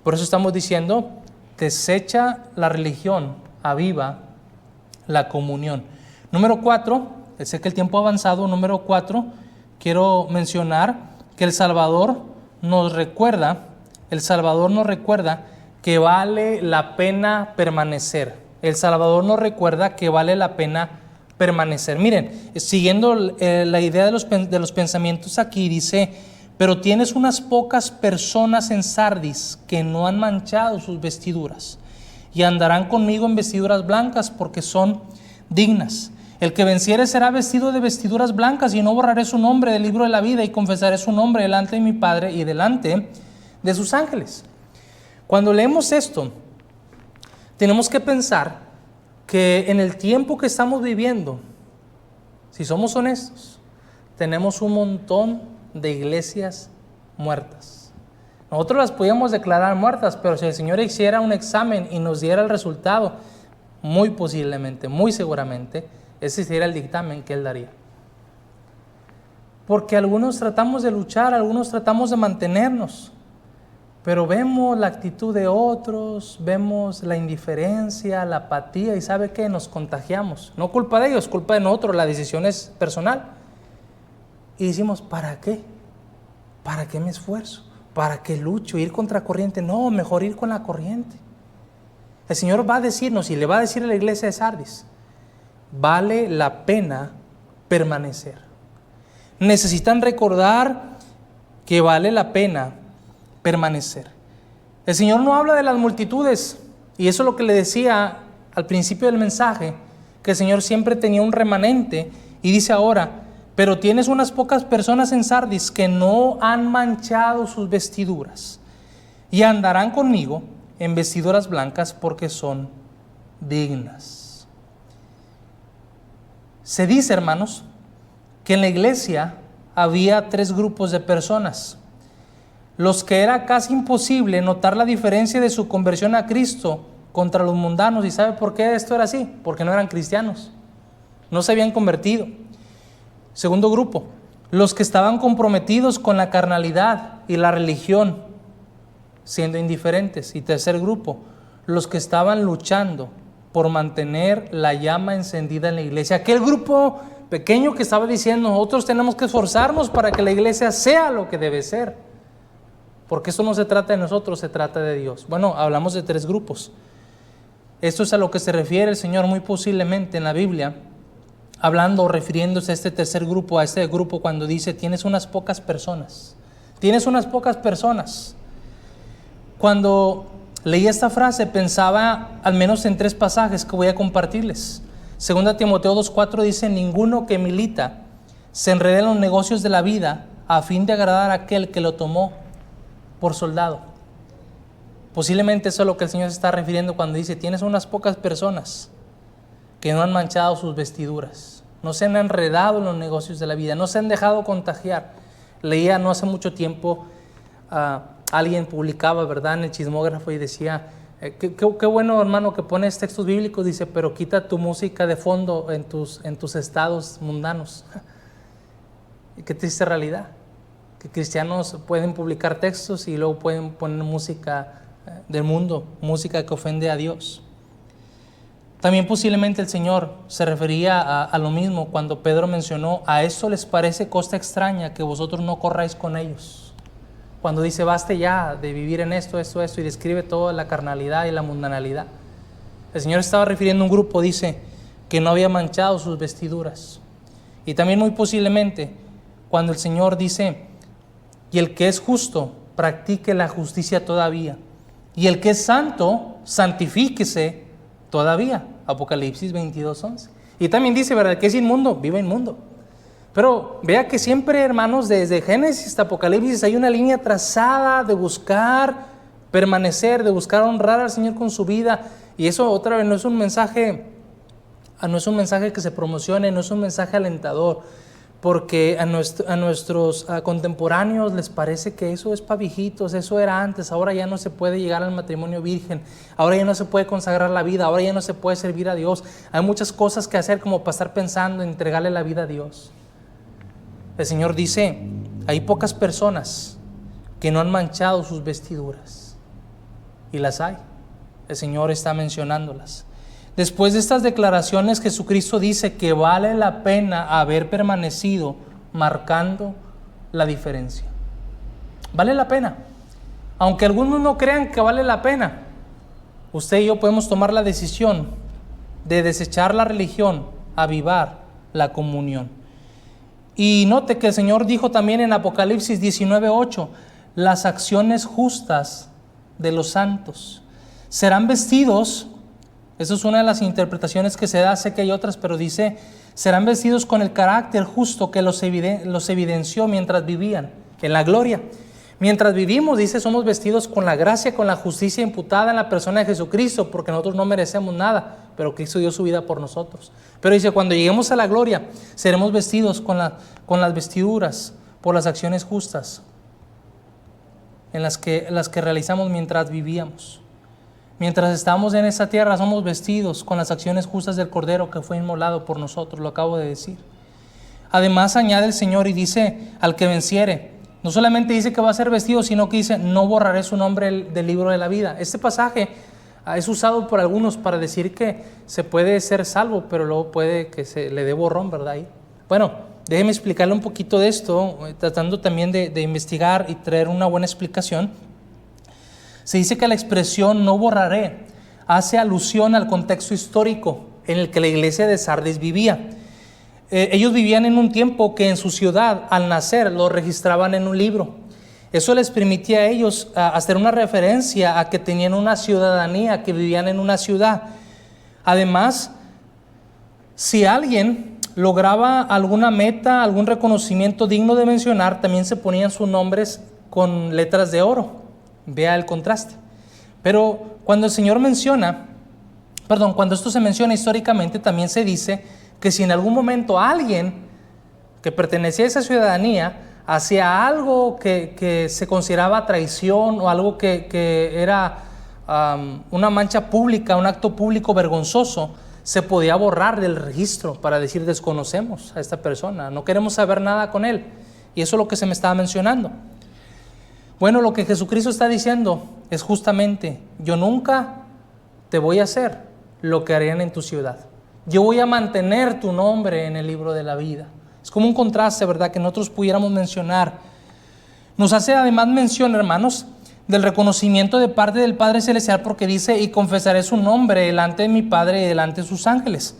Por eso estamos diciendo, desecha la religión, aviva la comunión. Número 4, sé que el tiempo ha avanzado. Número 4, quiero mencionar que el Salvador nos recuerda que vale la pena permanecer. El Salvador nos recuerda que vale la pena permanecer. Miren, siguiendo la idea de los pensamientos aquí, dice, pero tienes unas pocas personas en Sardis que no han manchado sus vestiduras y andarán conmigo en vestiduras blancas porque son dignas. El que venciere será vestido de vestiduras blancas y no borraré su nombre del libro de la vida y confesaré su nombre delante de mi Padre y delante de sus ángeles. Cuando leemos esto, tenemos que pensar que en el tiempo que estamos viviendo, si somos honestos, tenemos un montón de iglesias muertas. Nosotros las podíamos declarar muertas, pero si el Señor hiciera un examen y nos diera el resultado, muy posiblemente, muy seguramente, ese sería el dictamen que Él daría. Porque algunos tratamos de luchar, algunos tratamos de mantenernos, pero vemos la actitud de otros, vemos la indiferencia, la apatía, y ¿sabe qué? Nos contagiamos. No culpa de ellos, culpa de nosotros, la decisión es personal. Y decimos, ¿para qué? ¿Para qué me esfuerzo? ¿Para qué lucho? ¿Ir contra corriente? No, mejor ir con la corriente. El Señor va a decirnos, y le va a decir a la iglesia de Sardis, vale la pena permanecer. Necesitan recordar que vale la pena permanecer. El Señor no habla de las multitudes, y eso es lo que le decía al principio del mensaje, que el Señor siempre tenía un remanente, y dice ahora, pero tienes unas pocas personas en Sardis que no han manchado sus vestiduras y andarán conmigo en vestiduras blancas porque son dignas. Se dice, hermanos, que en la iglesia había 3 grupos de personas. Los que era casi imposible notar la diferencia de su conversión a Cristo contra los mundanos. ¿Y sabe por qué esto era así? Porque no eran cristianos, no se habían convertido. Segundo grupo, los que estaban comprometidos con la carnalidad y la religión, siendo indiferentes. Y tercer grupo, los que estaban luchando por mantener la llama encendida en la iglesia. Aquel grupo pequeño que estaba diciendo, nosotros tenemos que esforzarnos para que la iglesia sea lo que debe ser. Porque esto no se trata de nosotros, se trata de Dios. Bueno, hablamos de 3 grupos. Esto es a lo que se refiere el Señor muy posiblemente en la Biblia, hablando o refiriéndose a este tercer grupo, a este grupo cuando dice, tienes unas pocas personas. Tienes unas pocas personas. Cuando leí esta frase pensaba al menos en 3 pasajes que voy a compartirles. 2 Timoteo 2:4 dice, ninguno que milita se enrede en los negocios de la vida a fin de agradar a aquel que lo tomó por soldado. Posiblemente eso es lo que el Señor se está refiriendo cuando dice, tienes unas pocas personas que no han manchado sus vestiduras, no se han enredado en los negocios de la vida, no se han dejado contagiar. Leía no hace mucho tiempo alguien publicaba, ¿verdad?, en el chismógrafo y decía, qué bueno, hermano, que pones textos bíblicos, dice, pero quita tu música de fondo en tus estados mundanos. Y qué triste realidad, que cristianos pueden publicar textos y luego pueden poner música del mundo, música que ofende a Dios. También posiblemente el Señor se refería a lo mismo cuando Pedro mencionó, a esto les parece cosa extraña que vosotros no corráis con ellos. Cuando dice, baste ya de vivir en esto, y describe toda la carnalidad y la mundanalidad. El Señor estaba refiriendo a un grupo, dice, que no había manchado sus vestiduras. Y también muy posiblemente, cuando el Señor dice, y el que es justo, practique la justicia todavía. Y el que es santo, santifíquese todavía. Apocalipsis 22:11. Y también dice, ¿verdad?, que es inmundo, vive inmundo. Pero vea que siempre, hermanos, desde Génesis hasta Apocalipsis hay una línea trazada de buscar permanecer, de buscar honrar al Señor con su vida. Y eso, otra vez, no es un mensaje que se promocione, no es un mensaje alentador, porque a nuestros contemporáneos les parece que eso es para viejitos, eso era antes, ahora ya no se puede llegar al matrimonio virgen, ahora ya no se puede consagrar la vida, ahora ya no se puede servir a Dios. Hay muchas cosas que hacer como para estar pensando en entregarle la vida a Dios. El Señor dice, hay pocas personas que no han manchado sus vestiduras, y las hay. El Señor está mencionándolas. Después de estas declaraciones, Jesucristo dice que vale la pena haber permanecido marcando la diferencia. Vale la pena. Aunque algunos no crean que vale la pena, usted y yo podemos tomar la decisión de desechar la religión, avivar la comunión. Y note que el Señor dijo también en Apocalipsis 19:8, las acciones justas de los santos serán vestidos. Esa es una de las interpretaciones que se da, sé que hay otras, pero dice, serán vestidos con el carácter justo que los evidenció mientras vivían en la gloria. Mientras vivimos, dice, somos vestidos con la gracia, con la justicia imputada en la persona de Jesucristo, porque nosotros no merecemos nada, pero Cristo dio su vida por nosotros. Pero dice, cuando lleguemos a la gloria, seremos vestidos con las vestiduras por las acciones justas en las que realizamos mientras vivíamos. Mientras estamos en esta tierra, somos vestidos con las acciones justas del Cordero que fue inmolado por nosotros, lo acabo de decir. Además, añade el Señor y dice, al que venciere, no solamente dice que va a ser vestido, sino que dice, no borraré su nombre del libro de la vida. Este pasaje es usado por algunos para decir que se puede ser salvo, pero luego puede que se le dé borrón, ¿verdad? Bueno, déjeme explicarle un poquito de esto, tratando también de investigar y traer una buena explicación. Se dice que la expresión no borraré hace alusión al contexto histórico en el que la iglesia de Sardis vivía. Ellos vivían en un tiempo que en su ciudad, al nacer, lo registraban en un libro. Eso les permitía a ellos hacer una referencia a que tenían una ciudadanía, que vivían en una ciudad. Además, si alguien lograba alguna meta, algún reconocimiento digno de mencionar, también se ponían sus nombres con letras de oro. Vea el contraste. Pero cuando cuando esto se menciona históricamente, también se dice que si en algún momento alguien que pertenecía a esa ciudadanía hacía algo que se consideraba traición o algo que era una mancha pública, un acto público vergonzoso, se podía borrar del registro para decir desconocemos a esta persona, no queremos saber nada con él. Y eso es lo que se me estaba mencionando. Bueno, lo que Jesucristo está diciendo es justamente, yo nunca te voy a hacer lo que harían en tu ciudad. Yo voy a mantener tu nombre en el libro de la vida. Es como un contraste, ¿verdad?, que nosotros pudiéramos mencionar. Nos hace además mención, hermanos, del reconocimiento de parte del Padre Celestial, porque dice, y confesaré su nombre delante de mi Padre y delante de sus ángeles.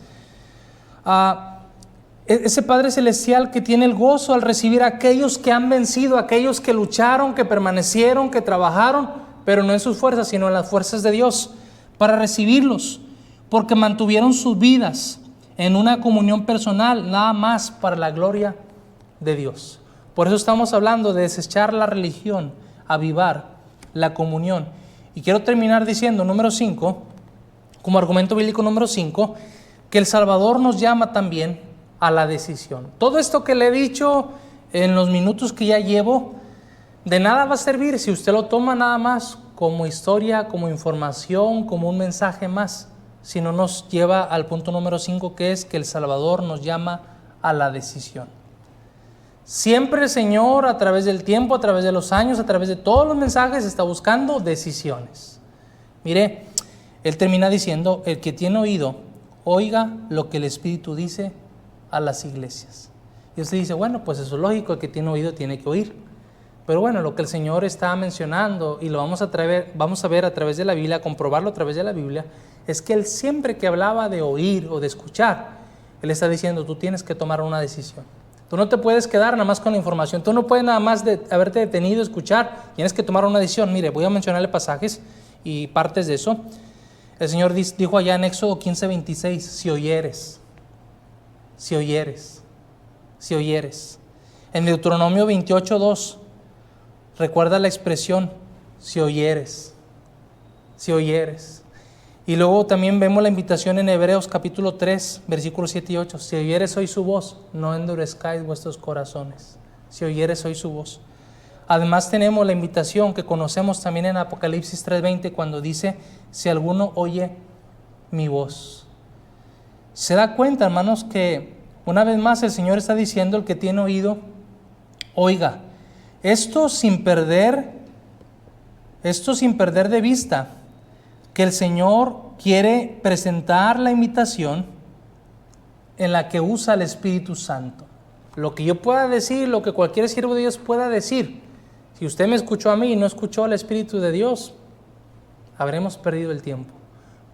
Ese Padre Celestial que tiene el gozo al recibir a aquellos que han vencido, aquellos que lucharon, que permanecieron, que trabajaron, pero no en sus fuerzas, sino en las fuerzas de Dios, para recibirlos, porque mantuvieron sus vidas en una comunión personal, nada más para la gloria de Dios. Por eso estamos hablando de desechar la religión, avivar la comunión. Y quiero terminar diciendo, número 5, como argumento bíblico número 5, que el Salvador nos llama también a la decisión. Todo esto que le he dicho en los minutos que ya llevo, de nada va a servir si usted lo toma nada más como historia, como información, como un mensaje más, si no nos lleva al punto número 5, que es que el Salvador nos llama a la decisión. Siempre el Señor, a través del tiempo, a través de los años, a través de todos los mensajes, está buscando decisiones. Mire, Él termina diciendo: el que tiene oído, oiga lo que el Espíritu dice a las iglesias. Y usted dice, bueno, pues eso es lógico, el que tiene oído tiene que oír. Pero bueno, lo que el Señor está mencionando, y lo vamos a ver a través de la Biblia, comprobarlo a través de la Biblia, es que Él siempre que hablaba de oír o de escuchar, Él está diciendo, tú tienes que tomar una decisión. Tú no te puedes quedar nada más con la información, tú no puedes nada más haberte detenido a escuchar, tienes que tomar una decisión. Mire, voy a mencionarle pasajes y partes de eso. El Señor dijo allá en Éxodo 15:26, si oyeres. En Deuteronomio 28:2, recuerda la expresión, si oyeres. Y luego también vemos la invitación en Hebreos capítulo 3, versículos 7 y 8. Si oyeres hoy su voz, no endurezcáis vuestros corazones. Si oyeres hoy su voz. Además tenemos la invitación que conocemos también en Apocalipsis 3:20, cuando dice, si alguno oye mi voz. Se da cuenta, hermanos, que una vez más el Señor está diciendo, el que tiene oído, oiga. Esto sin perder de vista que el Señor quiere presentar la invitación en la que usa el Espíritu Santo. Lo que yo pueda decir, lo que cualquier siervo de Dios pueda decir, si usted me escuchó a mí y no escuchó al Espíritu de Dios, habremos perdido el tiempo.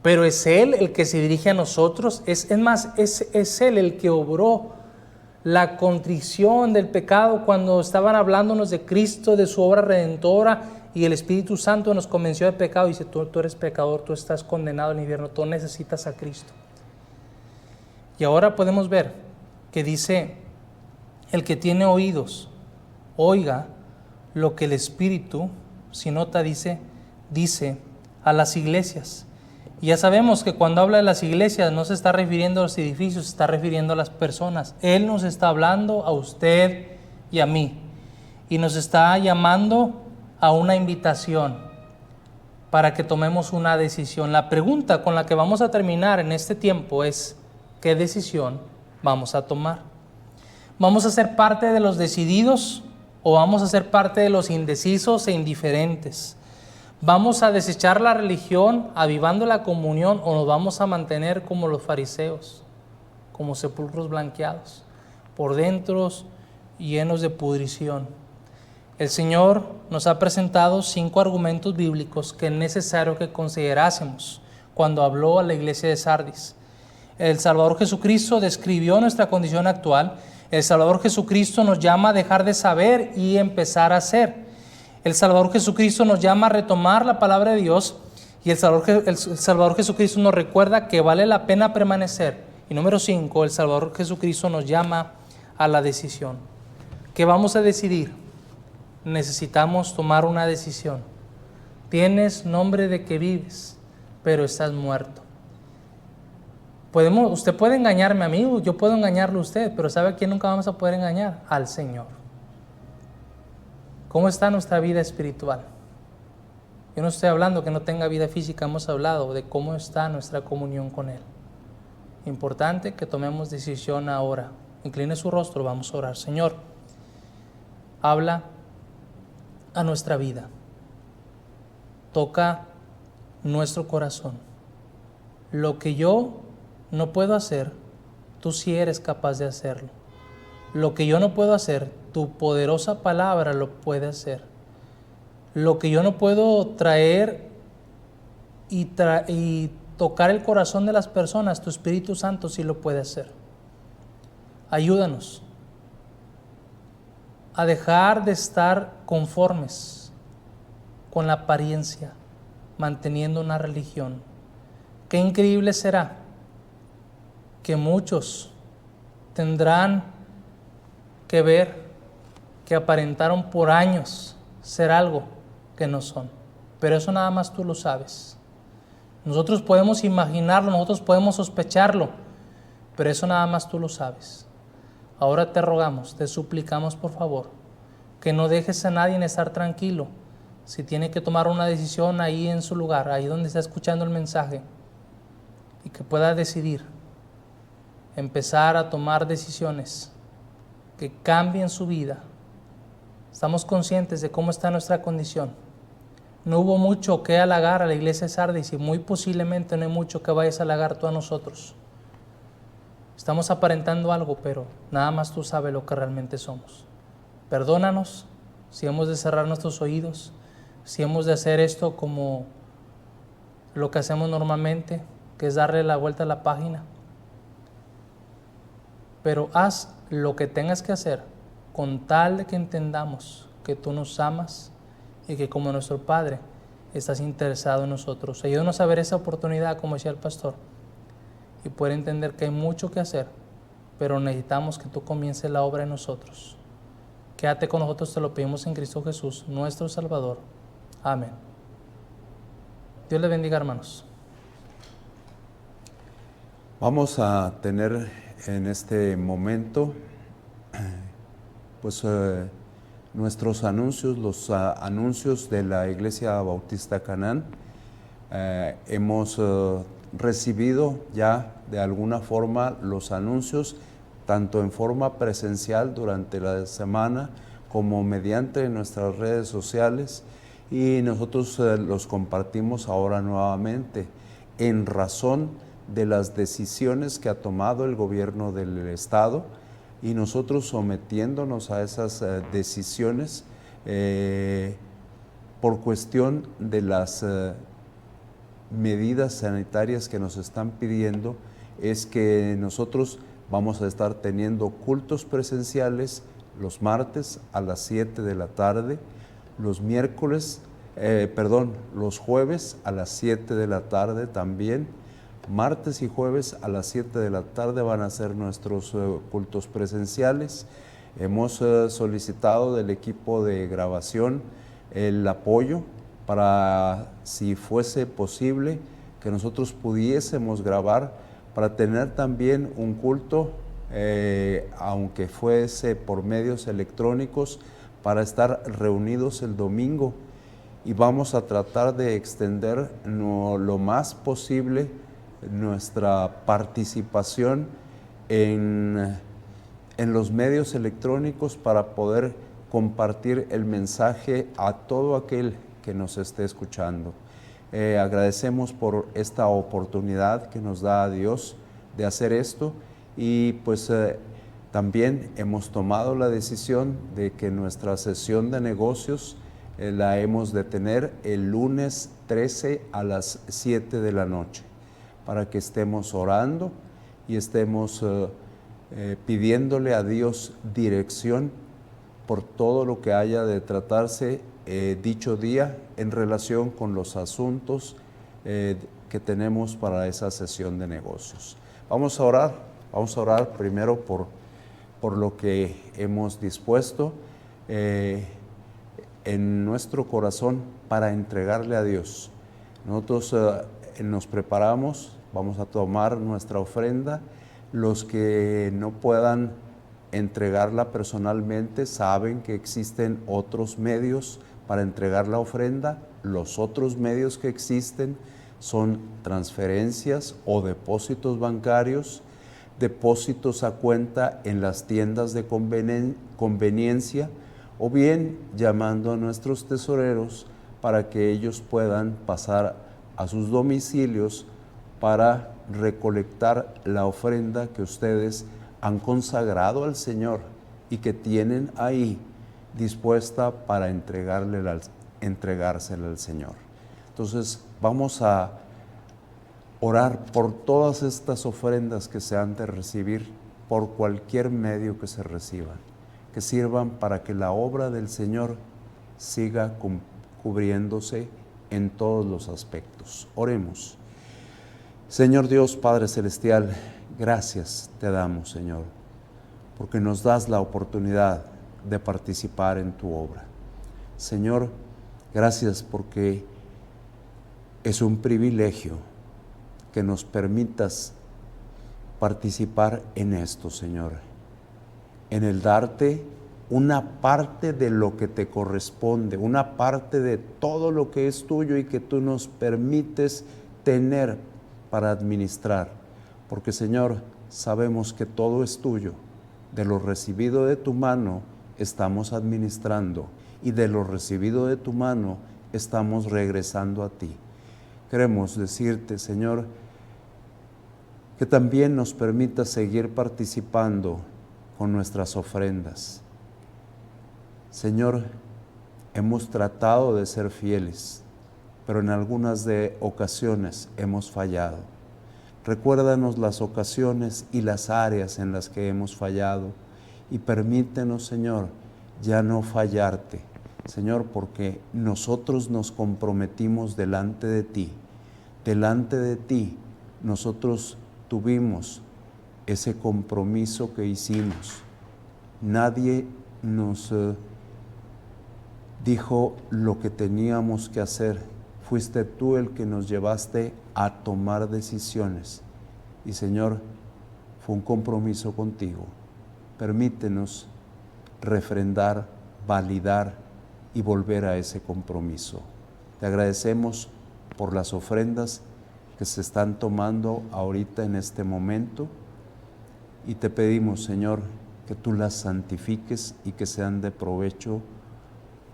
Pero es Él el que se dirige a nosotros, es Él el que obró la contrición del pecado cuando estaban hablándonos de Cristo, de su obra redentora, y el Espíritu Santo nos convenció de pecado y dice, tú eres pecador, tú estás condenado al infierno, tú necesitas a Cristo. Y ahora podemos ver que dice, el que tiene oídos, oiga lo que el Espíritu, si nota, dice a las iglesias. Y ya sabemos que cuando habla de las iglesias no se está refiriendo a los edificios, se está refiriendo a las personas. Él nos está hablando a usted y a mí. Y nos está llamando a una invitación para que tomemos una decisión. La pregunta con la que vamos a terminar en este tiempo es, ¿qué decisión vamos a tomar? ¿Vamos a ser parte de los decididos o vamos a ser parte de los indecisos e indiferentes? ¿Vamos a desechar la religión avivando la comunión o nos vamos a mantener como los fariseos, como sepulcros blanqueados, por dentro llenos de pudrición? El Señor nos ha presentado 5 argumentos bíblicos que es necesario que considerásemos cuando habló a la iglesia de Sardis. El Salvador Jesucristo describió nuestra condición actual. El Salvador Jesucristo nos llama a dejar de saber y empezar a hacer. El Salvador Jesucristo nos llama a retomar la palabra de Dios, y el Salvador Jesucristo nos recuerda que vale la pena permanecer. Y número 5, el Salvador Jesucristo nos llama a la decisión. ¿Qué vamos a decidir? Necesitamos tomar una decisión. Tienes nombre de que vives, pero estás muerto. Usted puede engañarme a mí, yo puedo engañarlo a usted, pero ¿sabe a quién nunca vamos a poder engañar? Al Señor. ¿Cómo está nuestra vida espiritual? Yo no estoy hablando que no tenga vida física, hemos hablado de cómo está nuestra comunión con Él. Importante que tomemos decisión ahora. Incline su rostro, vamos a orar. Señor, habla a nuestra vida. Toca nuestro corazón. Lo que yo no puedo hacer, tú sí eres capaz de hacerlo. Lo que yo no puedo hacer, tu poderosa palabra lo puede hacer. Lo que yo no puedo traer y tocar el corazón de las personas, tu Espíritu Santo sí lo puede hacer. Ayúdanos a dejar de estar conformes con la apariencia, manteniendo una religión. Qué increíble será que muchos tendrán que ver que aparentaron por años ser algo que no son. Pero eso nada más tú lo sabes. Nosotros podemos imaginarlo, nosotros podemos sospecharlo, pero eso nada más tú lo sabes. Ahora te rogamos, te suplicamos por favor, que no dejes a nadie en estar tranquilo. Si tiene que tomar una decisión ahí en su lugar, ahí donde está escuchando el mensaje, y que pueda decidir, empezar a tomar decisiones que cambien su vida. Estamos conscientes de cómo está nuestra condición. No hubo mucho que halagar a la iglesia de Sardis y muy posiblemente no hay mucho que vayas a halagar tú a nosotros. Estamos aparentando algo, pero nada más tú sabes lo que realmente somos. Perdónanos si hemos de cerrar nuestros oídos, si hemos de hacer esto como lo que hacemos normalmente, que es darle la vuelta a la página. Pero haz lo que tengas que hacer con tal de que entendamos que tú nos amas y que como nuestro Padre estás interesado en nosotros. Ayúdanos a ver esa oportunidad, como decía el pastor, y poder entender que hay mucho que hacer, pero necesitamos que tú comiences la obra en nosotros. Quédate con nosotros, te lo pedimos en Cristo Jesús, nuestro Salvador. Amén. Dios les bendiga, hermanos. Vamos a tener en este momento pues nuestros anuncios, los anuncios de la Iglesia Bautista Canaán. Hemos recibido ya de alguna forma los anuncios, tanto en forma presencial durante la semana como mediante nuestras redes sociales, y nosotros los compartimos ahora nuevamente en razón de las decisiones que ha tomado el gobierno del Estado, y nosotros sometiéndonos a esas decisiones por cuestión de las medidas sanitarias que nos están pidiendo, es que nosotros vamos a estar teniendo cultos presenciales los martes a las 7 de la tarde, los jueves a las 7 de la tarde también. Martes y jueves a las 7 de la tarde van a ser nuestros cultos presenciales. Hemos solicitado del equipo de grabación el apoyo para, si fuese posible, que nosotros pudiésemos grabar para tener también un culto, aunque fuese por medios electrónicos, para estar reunidos el domingo. Y vamos a tratar de extender lo más posible nuestra participación en los medios electrónicos para poder compartir el mensaje a todo aquel que nos esté escuchando. Agradecemos por esta oportunidad que nos da Dios de hacer esto, y pues también hemos tomado la decisión de que nuestra sesión de negocios la hemos de tener el lunes 13 a las 7 de la noche, para que estemos orando y estemos pidiéndole a Dios dirección por todo lo que haya de tratarse dicho día en relación con los asuntos que tenemos para esa sesión de negocios. Vamos a orar primero por lo que hemos dispuesto en nuestro corazón para entregarle a Dios. Nosotros nos preparamos, vamos a tomar nuestra ofrenda. Los que no puedan entregarla personalmente saben que existen otros medios para entregar la ofrenda. Los otros medios que existen son transferencias o depósitos bancarios, depósitos a cuenta en las tiendas de conveniencia, o bien llamando a nuestros tesoreros para que ellos puedan pasar a sus domicilios para recolectar la ofrenda que ustedes han consagrado al Señor y que tienen ahí dispuesta para entregársela al Señor. Entonces vamos a orar por todas estas ofrendas que se han de recibir, por cualquier medio que se reciban, que sirvan para que la obra del Señor siga cubriéndose en todos los aspectos. Oremos. Señor Dios, Padre Celestial, gracias te damos, Señor, porque nos das la oportunidad de participar en tu obra. Señor, gracias porque es un privilegio que nos permitas participar en esto, Señor, en el darte una parte de lo que te corresponde, una parte de todo lo que es tuyo y que tú nos permites tener para administrar. Porque Señor, sabemos que todo es tuyo. De lo recibido de tu mano estamos administrando y de lo recibido de tu mano estamos regresando a ti. Queremos decirte, Señor, que también nos permita seguir participando con nuestras ofrendas. Señor, hemos tratado de ser fieles, pero en algunas ocasiones hemos fallado. Recuérdanos las ocasiones y las áreas en las que hemos fallado y permítenos, Señor, ya no fallarte, Señor, porque nosotros nos comprometimos delante de ti. Delante de ti nosotros tuvimos ese compromiso que hicimos. Nadie nos dijo lo que teníamos que hacer. Fuiste tú el que nos llevaste a tomar decisiones. Y Señor, fue un compromiso contigo. Permítenos refrendar, validar y volver a ese compromiso. Te agradecemos por las ofrendas que se están tomando ahorita en este momento y te pedimos, Señor, que tú las santifiques y que sean de provecho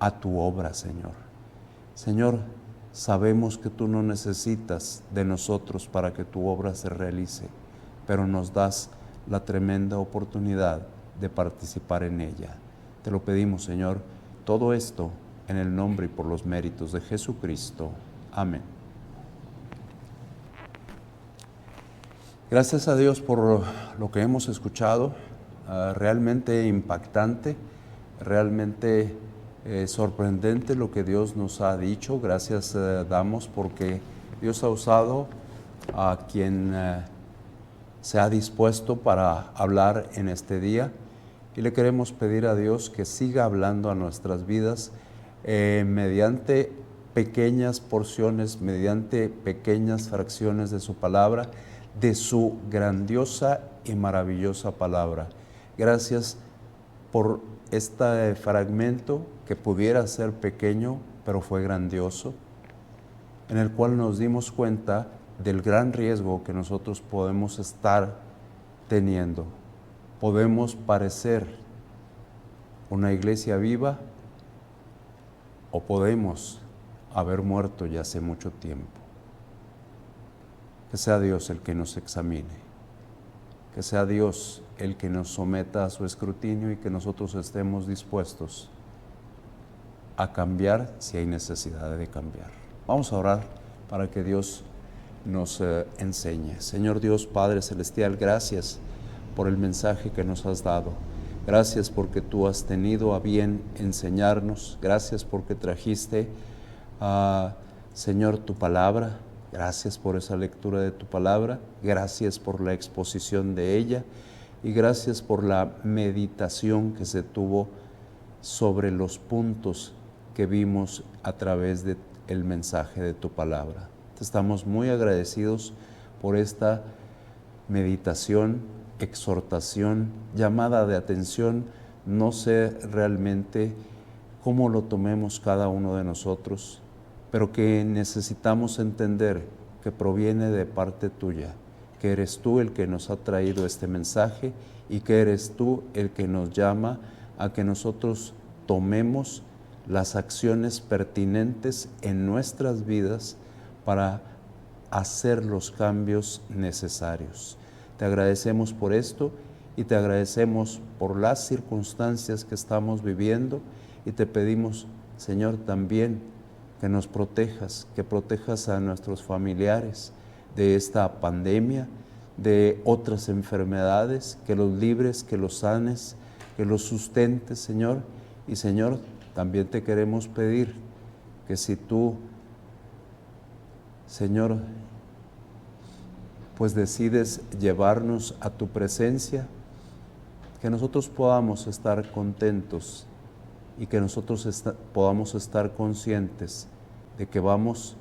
a tu obra, Señor. Señor, sabemos que tú no necesitas de nosotros para que tu obra se realice, pero nos das la tremenda oportunidad de participar en ella. Te lo pedimos, Señor, todo esto en el nombre y por los méritos de Jesucristo. Amén. Gracias a Dios por lo que hemos escuchado, realmente impactante, realmente sorprendente lo que Dios nos ha dicho. Gracias damos porque Dios ha usado a quien se ha dispuesto para hablar en este día y le queremos pedir a Dios que siga hablando a nuestras vidas mediante pequeñas porciones, mediante pequeñas fracciones de su palabra, de su grandiosa y maravillosa palabra. Gracias por este fragmento que pudiera ser pequeño, pero fue grandioso, en el cual nos dimos cuenta del gran riesgo que nosotros podemos estar teniendo. Podemos parecer una iglesia viva o podemos haber muerto ya hace mucho tiempo. Que sea Dios el que nos examine, que sea Dios el que nos someta a su escrutinio y que nosotros estemos dispuestos a cambiar si hay necesidad de cambiar. Vamos a orar para que Dios nos enseñe. Señor Dios, Padre Celestial, gracias por el mensaje que nos has dado. Gracias porque tú has tenido a bien enseñarnos. Gracias porque trajiste, Señor, tu palabra. Gracias por esa lectura de tu palabra. Gracias por la exposición de ella. Y gracias por la meditación que se tuvo sobre los puntos que vimos a través del mensaje de tu palabra. Te estamos muy agradecidos por esta meditación, exhortación, llamada de atención. No sé realmente cómo lo tomemos cada uno de nosotros, pero que necesitamos entender que proviene de parte tuya, que eres tú el que nos ha traído este mensaje y que eres tú el que nos llama a que nosotros tomemos las acciones pertinentes en nuestras vidas para hacer los cambios necesarios. Te agradecemos por esto y te agradecemos por las circunstancias que estamos viviendo y te pedimos, Señor, también que nos protejas, que protejas a nuestros familiares de esta pandemia, de otras enfermedades, que los libres, que los sanes, que los sustentes, Señor. Y Señor, también te queremos pedir que si tú, Señor, pues decides llevarnos a tu presencia, que nosotros podamos estar contentos y que nosotros podamos estar conscientes de que vamos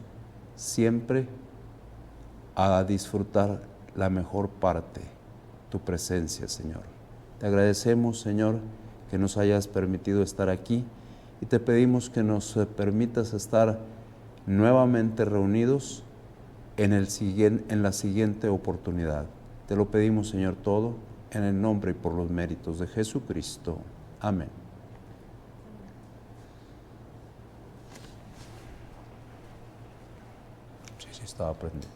siempre a disfrutar la mejor parte, tu presencia, Señor. Te agradecemos, Señor, que nos hayas permitido estar aquí y te pedimos que nos permitas estar nuevamente reunidos en la siguiente oportunidad. Te lo pedimos, Señor, todo en el nombre y por los méritos de Jesucristo. Amén. Sí, estaba prendido.